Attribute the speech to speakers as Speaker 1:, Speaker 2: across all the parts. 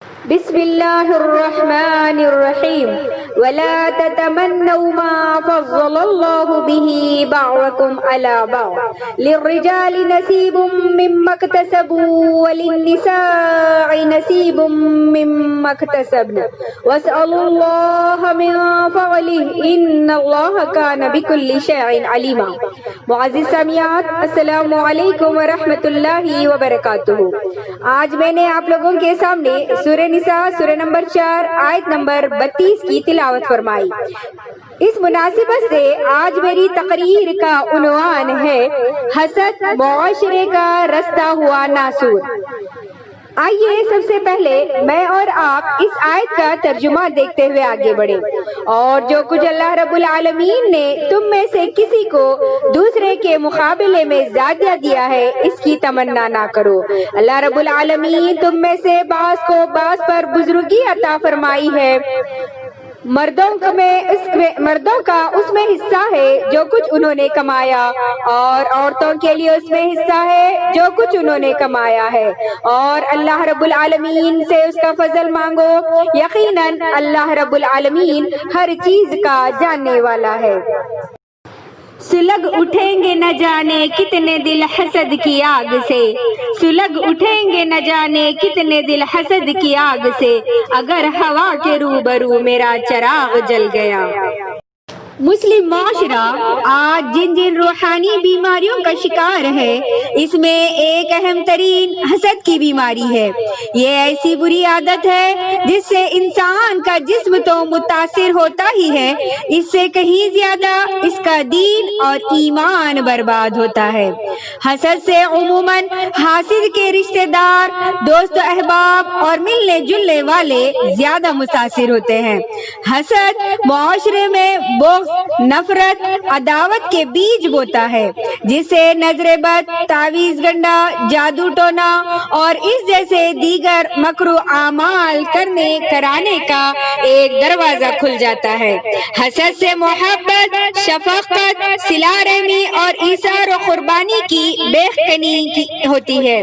Speaker 1: بسم اللہ الرحمن الرحیم ولا تتمنوا ما فضل اللہ به بعضکم علی بعض للرجال نصیب مما اکتسبوا وللنساء نصیب مما اکتسبن واسألوا اللہ من فضلہ ان اللہ کان بکل شیء علیما۔ معزز سامعات، السلام علیکم ورحمۃ اللہ وبرکاتہ۔ آج میں نے آپ لوگوں کے سامنے سورہ نساء سورہ نمبر 4 آیت نمبر 32 کی تلاوت فرمائی۔ اس مناسبت سے آج میری تقریر کا عنوان ہے حسد معاشرے کا رستا ہوا ناسور۔ آئیے سب سے پہلے میں اور آپ اس آیت کا ترجمہ دیکھتے ہوئے آگے بڑھیں، اور جو کچھ اللہ رب العالمین نے تم میں سے کسی کو دوسرے کے مقابلے میں زیادہ دیا ہے اس کی تمنا نہ کرو۔ اللہ رب العالمین تم میں سے بعض کو بعض پر بزرگی عطا فرمائی ہے۔ مردوں کا اس میں حصہ ہے جو کچھ انہوں نے کمایا، اور عورتوں کے لیے اس میں حصہ ہے جو کچھ انہوں نے کمایا ہے، اور اللہ رب العالمین سے اس کا فضل مانگو، یقیناً اللہ رب العالمین ہر چیز کا جاننے والا ہے۔ سلگ اٹھیں گے نہ جانے کتنے دل حسد کی آگ سے، سلگ اٹھیں گے نہ جانے کتنے دل حسد کی آگ سے، اگر ہوا کے روبرو میرا چراغ جل گیا۔ مسلم معاشرہ آج جن جن روحانی بیماریوں کا شکار ہے، اس میں ایک اہم ترین حسد کی بیماری ہے۔ یہ ایسی بری عادت ہے جس سے انسان کا جسم تو متاثر ہوتا ہی ہے، اس سے کہیں زیادہ اس کا دین اور ایمان برباد ہوتا ہے۔ حسد سے عموماً حاسد کے رشتہ دار، دوست و احباب اور ملنے جلنے والے زیادہ متاثر ہوتے ہیں۔ حسد معاشرے میں بغض، نفرت، عداوت کے بیج بوتا ہے، جسے نظر بد، تعویذ گنڈا، جادو ٹونا اور اس جیسے دیگر مکروہ اعمال کرانے کا ایک دروازہ کھل جاتا ہے۔ حسد سے محبت، شفقت، صلہ رحمی اور ایثار و قربانی کی بے کنی ہوتی ہے۔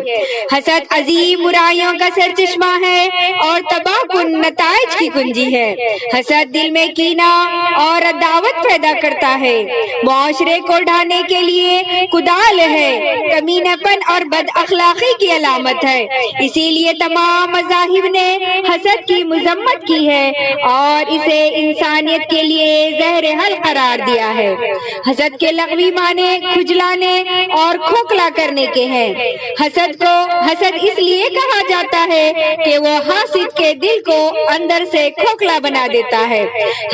Speaker 1: حسد عظیم برائیوں کا سرچشمہ ہے اور تباہ کن نتائج کی کنجی ہے۔ حسد دل میں کینہ اور عداوت پیدا کرتا ہے، معاشرے کو ڈھانے کے لیے کدال ہے، کمینہ پن اور بد اخلاقی کی علامت ہے۔ اسی لیے تمام مذاہب نے حسد کی مذمت کی ہے اور اسے انسانیت کے لیے زہر حل قرار دیا ہے۔ حسد کے لغوی معنی کھجلانے اور کھوکھلا کرنے کے ہیں۔ حسد کو حسد اس لیے کہا جاتا ہے کہ وہ حاسد کے دل کو اندر سے کھوکھلا بنا دیتا ہے۔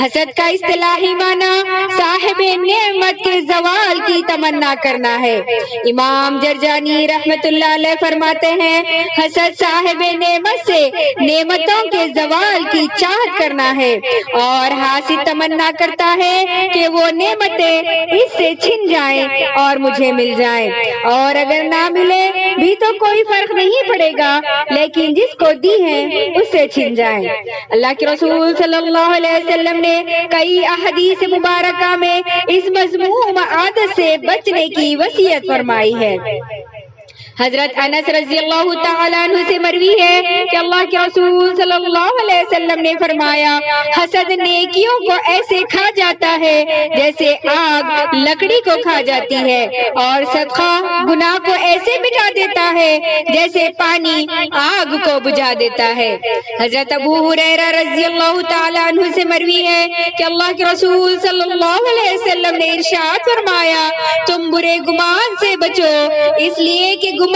Speaker 1: حسد کا اصطلاحی معنی صاحب نعمت کے زوال کی تمنا کرنا ہے۔ امام جرجانی رحمت اللہ علیہ فرماتے ہیں، حسد صاحب نعمت سے نعمتوں کے زوال کی چاہت کرنا ہے، اور حاسد تمنا کرتا ہے کہ وہ نعمتیں اس سے چھن جائیں اور مجھے مل جائیں، اور اگر نہ ملے بھی تو کوئی فرق نہیں پڑے گا، لیکن جس کو دی ہیں اس سے چھن جائیں۔ اللہ کے رسول صلی اللہ علیہ وسلم نے کئی احادیث مبارکہ میں اس مذموم عادت سے بچنے کی وصیت فرمائی ہے۔ حضرت انس رضی اللہ تعالیٰ عنہ سے مروی ہے کہ اللہ کے رسول صلی اللہ علیہ وسلم نے فرمایا، حسد نیکیوں کو ایسے کھا جاتا ہے جیسے آگ لکڑی کو کھا جاتی ہے، اور صدقہ گناہ کو ایسے مٹا دیتا ہے جیسے پانی آگ کو بجھا دیتا ہے۔ حضرت ابو ہریرہ رضی اللہ تعالیٰ عنہ سے مروی ہے کہ اللہ کے رسول صلی اللہ علیہ وسلم نے ارشاد فرمایا، تم برے گمان سے بچو، اس لیے کہ گمان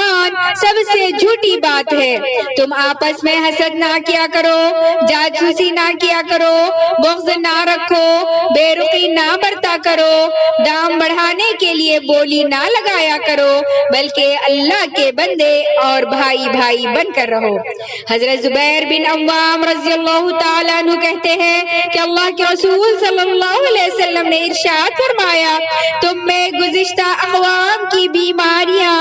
Speaker 1: سب سے جھوٹی بات ہے۔ تم آپس میں حسد نہ کیا کرو، جاسوسی نہ کیا کرو، بغض نہ رکھو، بے رخی نہ برتا کرو، دام بڑھانے کے لیے بولی نہ لگایا کرو، بلکہ اللہ کے بندے اور بھائی بھائی بن کر رہو۔ حضرت زبیر بن عوام رضی اللہ تعالیٰ عنہ کہتے ہیں کہ اللہ کے رسول صلی اللہ علیہ وسلم نے ارشاد فرمایا، تم میں گزشتہ اقوام کی بیماریاں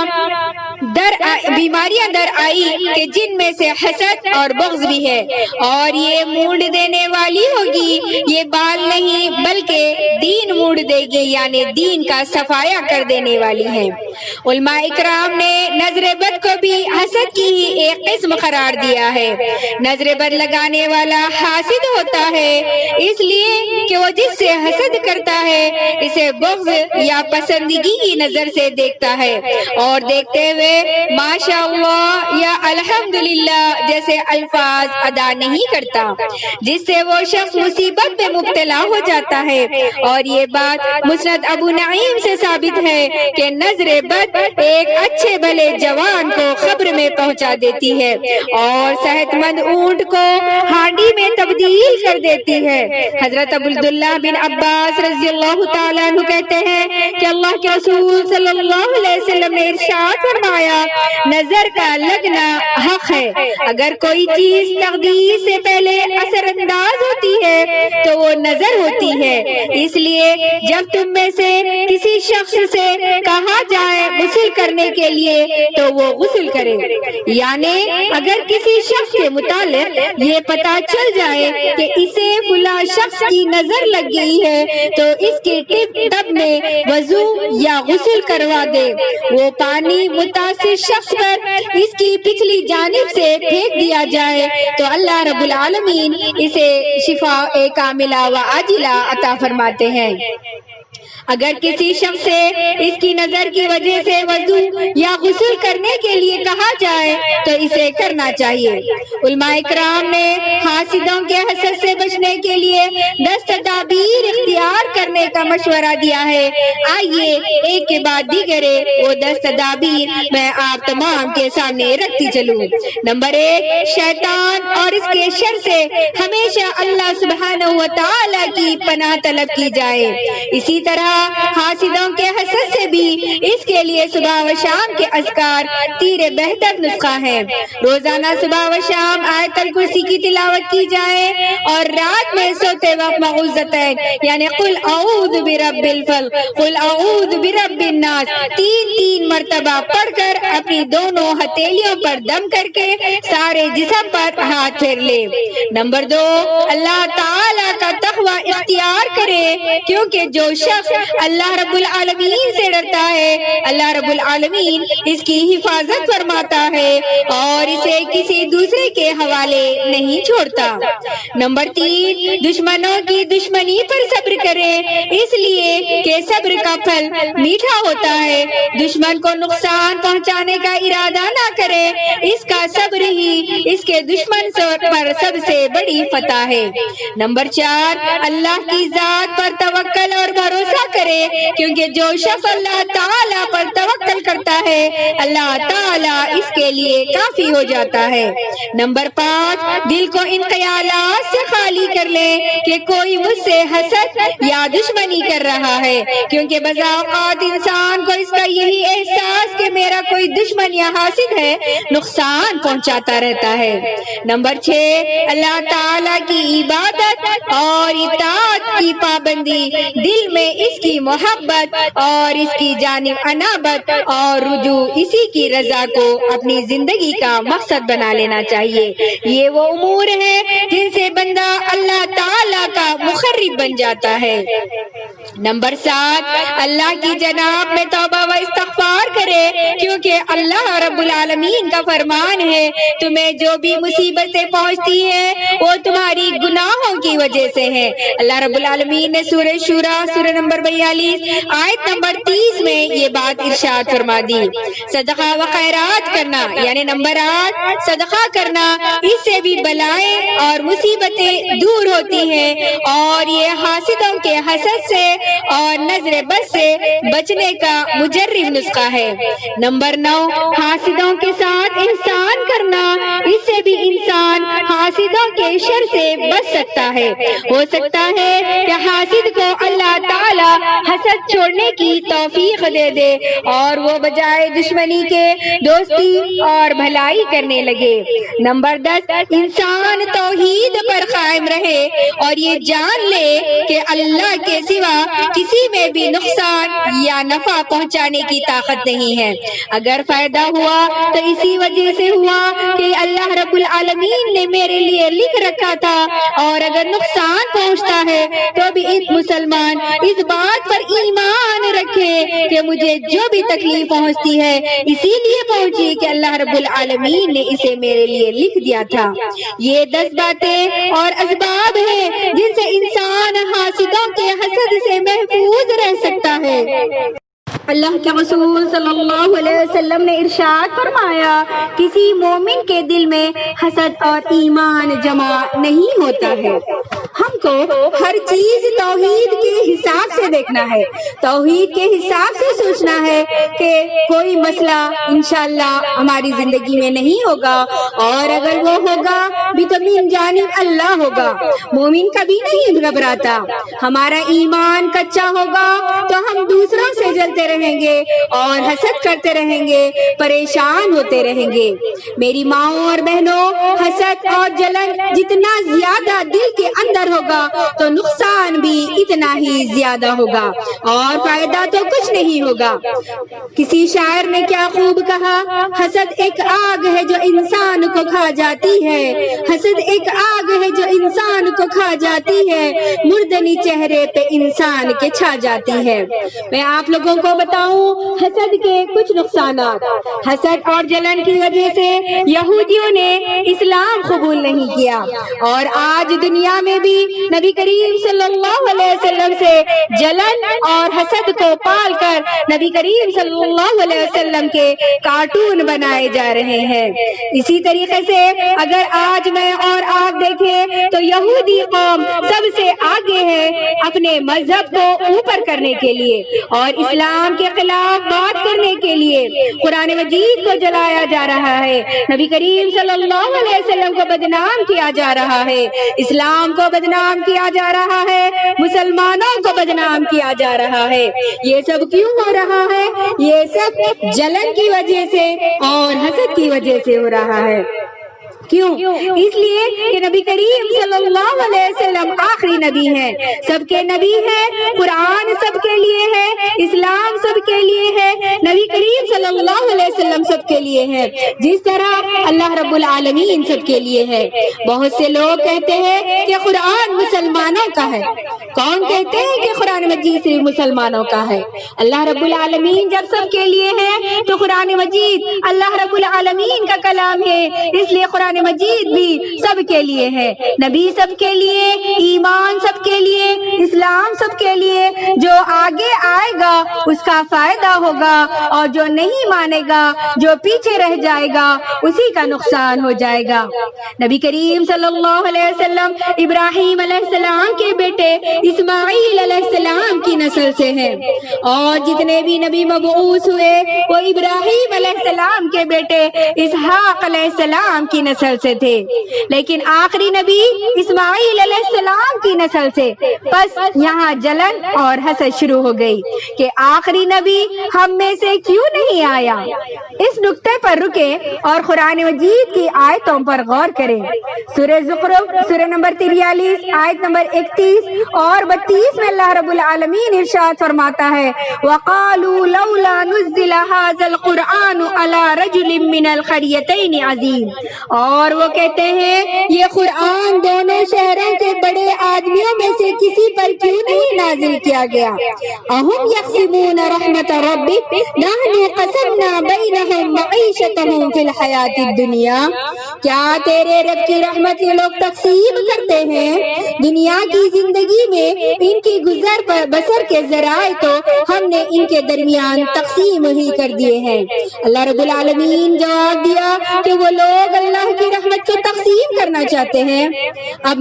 Speaker 1: بیماریاں در آئی کہ جن میں سے حسد اور بغض بھی ہے، اور یہ مونڈ دینے والی ہوگی، یہ بال نہیں بلکہ دین مونڈ دے گی، یعنی دین کا صفایا کر دینے والی ہے۔ علماء اکرام نے نظر بد کو بھی حسد کی ہی ایک قسم قرار دیا ہے۔ نظر بد لگانے والا حاسد ہوتا ہے، اس لیے کہ وہ جس سے حسد کرتا ہے اسے بغض یا پسندیدگی کی نظر سے دیکھتا ہے، اور دیکھتے ہوئے ماشاء اللہ یا الحمدللہ جیسے الفاظ ادا نہیں کرتا، جس سے وہ شخص مصیبت میں مبتلا ہو جاتا ہے۔ اور یہ بات مسند ابو نعیم سے ثابت ہے کہ نظر بد ایک اچھے بھلے جوان کو قبر میں پہنچا دیتی ہے اور صحت مند اونٹ کو ہانڈی میں تبدیل کر دیتی ہے۔ حضرت عبداللہ بن عباس رضی اللہ تعالیٰ عنہ کہتے ہیں کہ اللہ کے رسول صلی اللہ علیہ وسلم نے ارشاد فرمایا، نظر کا لگنا حق ہے، اگر کوئی چیز تقدیر سے پہلے اثر انداز ہوتی ہے تو وہ نظر ہوتی ہے، اس لیے جب تم میں سے کسی شخص سے کہا جائے غسل کرنے کے لیے تو وہ غسل کرے، یعنی اگر کسی شخص کے متعلق یہ پتہ چل جائے کہ اسے فلاں شخص کی نظر لگ گئی ہے تو اس کے ٹب میں وضو یا غسل کروا دے، وہ پانی متاثر شخص پر اس کی پچھلی جانب سے پھینک دیا جائے تو اللہ رب العالمین اسے شفاء کاملہ و عاجلہ عطا فرماتے ہیں۔ اگر کسی شخص سے اس کی نظر کی وجہ سے وضو یا غسل کرنے کے لیے کہا جائے تو اسے کرنا چاہیے۔ علماء اکرام نے حاسدوں کے حسد سے بچنے کے لیے 10 تدابیر اختیار کرنے کا مشورہ دیا ہے۔ آئیے ایک کے بعد دیگر وہ 10 تدابیر میں آپ تمام کے سامنے رکھتی چلوں۔ نمبر 1، شیطان اور اس کے شر سے ہمیشہ اللہ سبحانہ و تعالی کی پناہ طلب کی جائے۔ اسی طرح حاسدوں کے حسد سے بھی اس کے لیے صبح و شام کے اذکار تیر بہتر نسخہ ہے۔ روزانہ صبح و شام آیت الکرسی کی تلاوت کی جائے اور رات میں سوتے وقت معوذتین یعنی قل اعوذ برب الفلق قل اعوذ برب الناس 3 مرتبہ پڑھ کر اپنی دونوں ہتھیلیوں پر دم کر کے سارے جسم پر ہاتھ پھیر لے۔ نمبر 2، اللہ تعالی کا تقوی اختیار کرے، کیونکہ جو شخص اللہ رب العالمین سے ڈرتا ہے اللہ رب العالمین اس کی حفاظت فرماتا ہے اور اسے کسی دوسرے کے حوالے نہیں چھوڑتا۔ نمبر 3، دشمنوں کی دشمنی پر صبر کرے، اس لیے کہ صبر کا پھل میٹھا ہوتا ہے۔ دشمن کو نقصان پہنچانے کا ارادہ نہ کرے، اس کا صبر ہی اس کے دشمن پر سب سے بڑی فتح ہے۔ نمبر 4، اللہ کی ذات پر توکل اور بھروسہ کرے، کیونکہ جو شخص اللہ تعالیٰ پر توکل کرتا ہے اللہ تعالیٰ اس کے لیے کافی ہو جاتا ہے۔ نمبر 5، دل کو ان خیالات سے خالی کر لے کہ کوئی مجھ سے حسد یا دشمنی کر رہا ہے، کیونکہ بسا اوقات انسان کو اس کا یہی احساس کہ میرا کوئی دشمن یا حاسد ہے نقصان پہنچاتا رہتا ہے۔ نمبر 6، اللہ تعالیٰ کی عبادت اور اطاعت کی پابندی، دل میں اس کی محبت اور اس کی جانب انابت اور رجوع اسی کی رضا کو اپنی زندگی کا مقصد بنا لینا چاہیے۔ یہ وہ امور ہیں جن سے بندہ اللہ تعالیٰ کا مقرب بن جاتا ہے۔ نمبر 7، اللہ کی جناب میں توبہ و استغفار کرے، کیونکہ اللہ رب العالمین کا فرمان ہے تمہیں جو بھی مصیبتیں پہنچتی ہیں وہ تمہاری گناہوں کی وجہ سے ہے۔ اللہ رب العالمین نے سورہ شورا سورہ نمبر 42 آیت نمبر 30 میں یہ بات ارشاد فرما دی۔ صدقہ و خیرات کرنا یعنی نمبر 8 صدقہ کرنا، اس سے بھی بلائیں اور مصیبتیں دور ہوتی ہیں اور یہ حاسدوں کے حسد سے اور نظر بد سے بچنے کا مجرب نسخہ ہے۔ نمبر 9، حاسدوں کے ساتھ احسان کرنا، اس سے بھی انسان حاسدوں کے شر سے بچ سکتا ہے۔ ہو سکتا ہے کہ حاسد کو اللہ تعالی حسد چھوڑنے کی توفیق دے دے اور وہ بجائے دشمنی کے دوستی اور بھلائی کرنے لگے۔ نمبر 10، انسان توحید پر قائم رہے اور یہ جان لے کہ اللہ کے سوا کسی میں بھی نقصان یا نفع پہنچانے کی طاقت نہیں ہے۔ اگر فائدہ ہوا تو اسی وجہ سے ہوا کہ اللہ رب العالمین نے میرے لیے لکھ رکھا تھا، اور اگر نقصان پہنچتا ہے تو بھی ایک مسلمان اس بات پر ایمان رکھے کہ مجھے جو بھی تکلیف پہنچتی ہے اسی لیے پہنچی کہ اللہ رب العالمین نے اسے میرے لیے لکھ دیا تھا۔ یہ 10 باتیں اور اسباب ہیں جن سے انسان حاسدوں کے حسد سے محفوظ رہ سکتا ہے۔ اللہ کے رسول صلی اللہ علیہ وسلم نے ارشاد فرمایا، کسی مومن کے دل میں حسد اور ایمان جمع نہیں ہوتا ہے۔ ہم کو ہر چیز توحید کے حساب سے دیکھنا ہے، توحید کے حساب سے سوچنا ہے کہ کوئی مسئلہ انشاءاللہ ہماری زندگی میں نہیں ہوگا، اور اگر وہ ہوگا بھی تو من جانب اللہ ہوگا۔ مومن کبھی نہیں گھبراتا۔ ہمارا ایمان کچا ہوگا تو ہم دوسروں سے جلتے رہیں گے اور حسد کرتے رہیں گے، پریشان ہوتے رہیں گے۔ میری ماؤں اور بہنوں، حسد اور جلن جتنا زیادہ دل کے اندر ہوگا تو نقصان بھی اتنا ہی زیادہ ہوگا، اور فائدہ تو کچھ نہیں ہوگا۔ کسی شاعر نے کیا خوب کہا، حسد ایک آگ ہے جو انسان کو کھا جاتی ہے، حسد ایک آگ ہے جو انسان کو کھا جاتی ہے، مردنی چہرے پہ انسان کے چھا جاتی ہے۔ میں آپ لوگوں کو بتاؤں حسد کے کچھ نقصانات۔ حسد اور جلن کی وجہ سے یہودیوں نے اسلام قبول نہیں کیا، اور آج دنیا میں بھی نبی کریم صلی اللہ علیہ وسلم سے جلن اور حسد کو پال کر نبی کریم صلی اللہ علیہ وسلم کے کارٹون بنائے جا رہے ہیں۔ اسی طریقے سے اگر آج میں اور آپ دیکھیں تو یہودی قوم سب سے آگے ہے اپنے مذہب کو اوپر کرنے کے لیے اور اسلام کے خلاف بات کرنے کے لیے۔ قرآن مجید کو جلایا جا رہا ہے، نبی کریم صلی اللہ علیہ وسلم کو بدنام کیا جا رہا ہے، اسلام کو بدنام کیا جا رہا ہے، مسلمانوں کو بدنام کیا جا رہا ہے۔ یہ سب کیوں ہو رہا ہے؟ یہ سب جلن کی وجہ سے اور حسد کی وجہ سے ہو رہا ہے۔ کیوں؟ اس لیے کہ نبی کریم صلی اللہ علیہ وسلم آخری نبی ہیں، سب کے نبی ہیں، قرآن سب کے لیے ہے، اسلام سب کے لیے ہے، نبی کریم صلی اللہ علیہ وسلم سب کے لیے ہے، جس طرح اللہ رب العالمین سب کے لیے ہے۔ بہت سے لوگ کہتے ہیں کہ قرآن مسلمانوں کا ہے۔ کون کہتے ہیں کہ قرآن مجید صرف مسلمانوں کا ہے؟ اللہ رب العالمین جب سب کے لیے ہے تو قرآن مجید اللہ رب العالمین کا کلام ہے، اس لیے قرآن مجید بھی سب کے لیے ہے، نبی سب کے لیے، ایمان سب کے لیے، اسلام سب کے لیے۔ جو آگے آئے گا اس کا فائدہ ہوگا، اور جو نہیں مانے گا، جو پیچھے رہ جائے گا، اسی کا نقصان ہو جائے گا۔ نبی کریم صلی اللہ علیہ وسلم ابراہیم علیہ السلام کے بیٹے اسماعیل علیہ السلام کی نسل سے ہیں، اور جتنے بھی نبی مبعوث ہوئے وہ ابراہیم علیہ السلام کے بیٹے اسحاق علیہ السلام کی نسل سے تھے، لیکن آخری نبی اسماعیل علیہ السلام کی نسل سے۔ پس یہاں جلن اور حسد شروع ہو گئی کہ آخری نبی ہم میں سے کیوں نہیں آیا۔ اس نقطے پر رکے اور قرآن مجید کی آیتوں پر غور کریں۔ سورہ زخرف سورہ نمبر 43 آیت نمبر 31 اور 32 میں اللہ رب العالمین ارشاد فرماتا ہے، وَقَالُوا لَوْلَا نُزِّلَ هَذَا الْقُرْآنُ عَلَى رَجُلٍ مِّنَ الْقَرْيَتَيْنِ عَظِيمٍ، اور وہ کہتے ہیں یہ قرآن دونوں شہروں کے بڑے آدمیوں میں سے کسی پر کیوں نہیں نازل کیا گیا۔ اَهُمْ يَقْسِمُونَ رَحْمَةَ رَبِّكَ نَحْنُ قَسَمْنَا بَيْنَهُمْ مَعِيشَتَهُمْ فِي الْحَيَاةِ الدُّنْيَا، کیا تیرے رب کی رحمت یہ لوگ تقسیم کرتے ہیں؟ دنیا کی زندگی میں ان کی گزر بسر کے ذرائع تو ہم نے ان کے درمیان تقسیم ہی کر دیے ہیں۔ اللہ رب العالمین جواب دیا کہ وہ لوگ اللہ کی رحمت کو تقسیم کرنا چاہتے ہیں۔ اب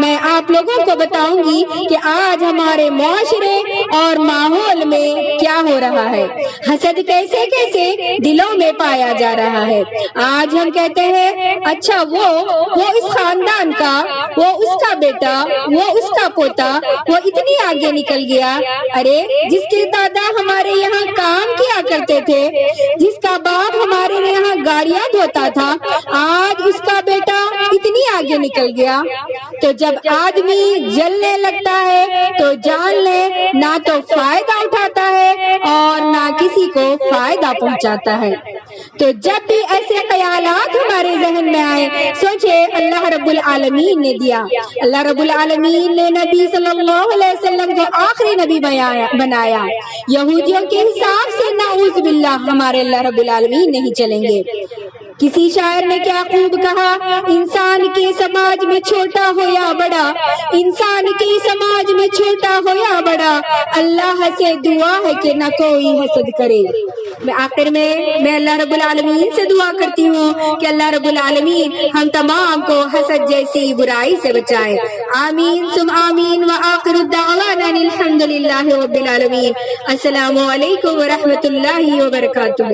Speaker 1: میں آپ لوگوں کو بتاؤں گی کہ آج ہمارے معاشرے اور ماحول میں کیا ہو رہا ہے، حسد کیسے کیسے دلوں میں پایا جا رہا ہے۔ آج ہم کہتے ہیں اچھا وہ اس خاندان کا، وہ اس کا بیٹا، وہ اس کا پوتا، وہ اتنی آگے نکل گیا۔ ارے جس کے دادا ہمارے یہاں کام کیا کرتے تھے، جس کا باپ ہمارے یہاں گاڑیاں دھوتا تھا، آج اس کا بیٹا اتنی آگے نکل گیا۔ تو جب آدمی جلنے لگتا ہے تو جان لے نہ تو فائدہ اٹھاتا ہے اور نہ کسی کو فائدہ پہنچاتا ہے۔ تو جب بھی ایسے خیالات ہمارے ذہن میں آئے، سوچے اللہ رب العالمین نے دیا، اللہ رب العالمین نے نبی صلی اللہ علیہ وسلم کو آخری نبی بنایا۔ یہودیوں کے حساب سے نعوذ باللہ ہمارے اللہ رب العالمین نہیں چلیں گے۔ کسی شاعر نے کیا خوب کہا، انسان کے سماج میں چھوٹا ہو یا بڑا، انسان کے سماج میں چھوٹا ہو یا بڑا، اللہ سے دعا ہے کہ نہ کوئی حسد کرے۔ میں آخر میں اللہ رب العالمین سے دعا کرتی ہوں کہ اللہ رب العالمین ہم تمام کو حسد جیسی برائی سے بچائے۔ آمین ثم آمین، وآخر الدعوانا الحمد للہ رب العالمین۔ السلام علیکم ورحمۃ اللہ وبرکاتہ۔